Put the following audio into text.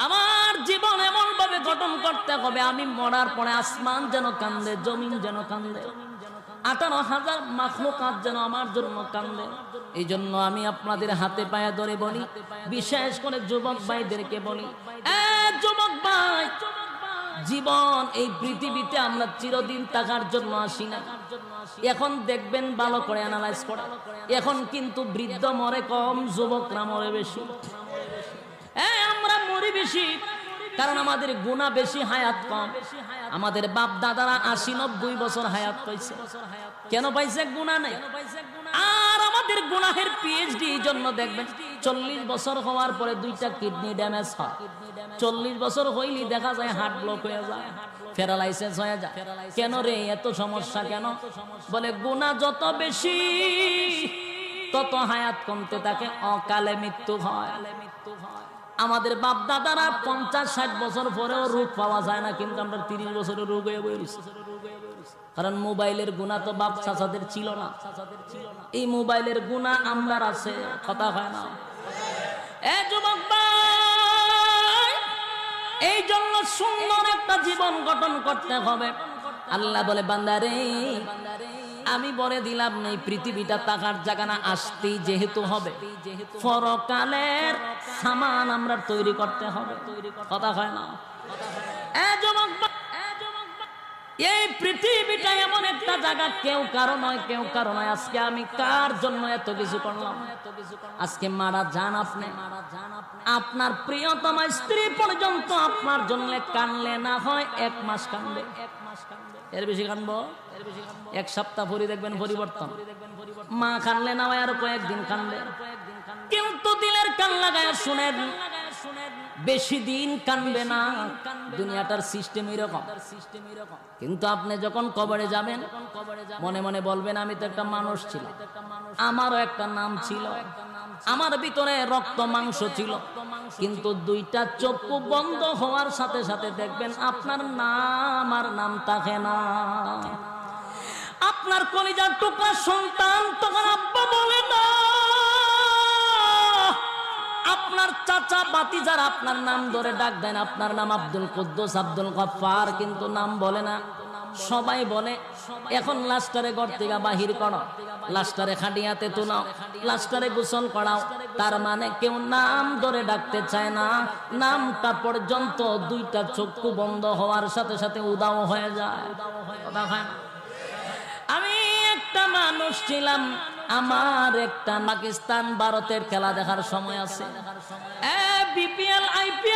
আমার জীবন এমন ভাবে গঠন করতে হবে, আমি মরার পরে আসমান যেন কান্দে, জমিন যেন কান্দে, 18,000 মাখলুকাত যেন আমার জন্য কান্দে। এই জন্য আমি আপনাদের হাতে পায়ে ধরে বলি, বিশেষ করে যুবক ভাইদেরকে বলি, যুবক ভাই, জীবন এই পৃথিবীতে আমরা চিরদিন থাকার জন্য আসি না। এখন দেখবেন ভালো করে অ্যানালাইজ করে, এখন কিন্তু বৃদ্ধ মরে কম, যুবকরা মরে বেশি। আমরা মরি বেশি কারণ আমাদের গুনাহ বেশি, হায়াত কম। আমাদের বাপ দাদারা 80-90 বছর হায়াত পাইছে। কেন পাইছে? গুনাহ নাই। আর আমাদের গুনাহের পিএইচডি জন্য দেখবেন 40 বছর হওয়ার পরে 2টা কিডনি ড্যামেজ হয়। 40 বছর হইলি দেখা যায় হার্ট ব্লক হয়ে যায়, প্যারালাইসিস হয়ে যায়। কেন রে এত সমস্যা কেন? বলে গুনাহ যত বেশি তত হায়াত কমতে থাকে, অকালে মৃত্যু হয়। আমাদের বাপ দাদারা 50-60 বছর পরেও রোগ পাওয়া যায় না, কিন্তু আমরা 30 বছরের রোগ হয়ে বসেছি। কারণ মোবাইলের গুনাহ তো বাপ চাচাদের ছিল না, এই মোবাইলের গুনাহ আমরার আছে। কথা হয় না? যুবক ভাই, এই জন্য সুন্দর একটা জীবন গঠন করতে হবে। আল্লাহ বলে, বান্দারে আমি বলে দিলাম না এই পৃথিবীটা থাকার জায়গা না, আসতেই যেহেতু হবে, পরকালের সামান আমরা তৈরি করতে হবে। কথা হয় না? এই পৃথিবীটা এমন একটা জায়গা, কেউ কারো নয়, কেউ কারো নয়। আজকে আমি কার জন্য এত কিছু করলাম? আজকে মারা যান আপনি, আপনার প্রিয়তমা স্ত্রী পর্যন্ত আপনার জন্য কানলে না হয় 1 মাস কানবে, এর বেশি কানবো, 1 সপ্তাহ পরে দেখবেন পরিবর্তন। মা কানলে না হয় আরো কয়েকদিন কানবে। কিন্তু দিলের কান লাগায় শুনেন, বেশি দিন কানবে না। দুনিয়াটার সিস্টেম এরকম। কিন্তু আপনি যখন কবরে যাবেন, মনে মনে বলবেন, আমি তো একটা মানুষ ছিলাম, আমারও একটা নাম ছিল, আমার ভিতরে রক্ত মাংস ছিল। কিন্তু 2টা চক্ষু বন্ধ হওয়ার সাথে সাথে দেখবেন আপনার নাম আর নাম থাকে না। আপনার কলিজার টুকরা সন্তান তখন আব্বা বলে না। আপনার চাচা ভাতিজারা আপনার নাম ধরে ডাক দেন, আপনার নাম আব্দুল কুদ্দুস, আব্দুল গফফার, কিন্তু নাম বলে না। সবাই বলে এখন লাশটারে ঘর থেকে বাহির করো, লাশটারে খাটিয়াতে তুলাও, লাশটারে গোসল করাও। তার মানে কেউ নাম ধরে ডাকতে চায় না। নামটা পর্যন্ত 2টা চক্ষু বন্ধ হওয়ার সাথে সাথে উদাও হয়ে যায়। আমি একটা মানুষ ছিলাম, আমার একটা পাকিস্তান ভারতের খেলা দেখার সময় আছে, বিপিএল আইপিএল